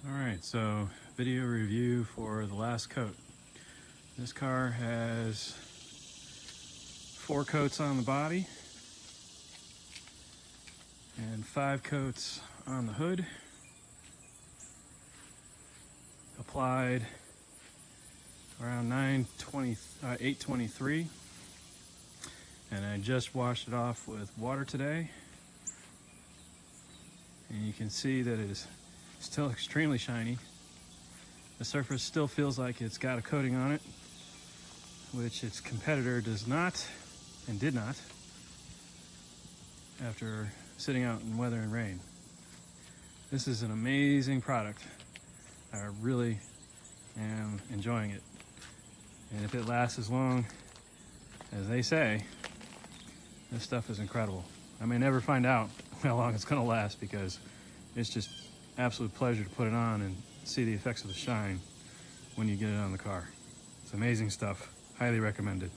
Alright, so video review for the last coat. This car has 4 coats on the body and 5 coats on the hood. Applied around 8:23, and I just washed it off with water today, and you can see that it is still extremely shiny. The surface still feels like it's got a coating on it, which its competitor does not and did not after sitting out in weather and rain. This is an amazing product. I really am enjoying it. And if it lasts as long as they say, this stuff is incredible. I may never find out how long it's gonna last because it's just absolute pleasure to put it on and see the effects of the shine when you get it on the car. It's amazing stuff. Highly recommended.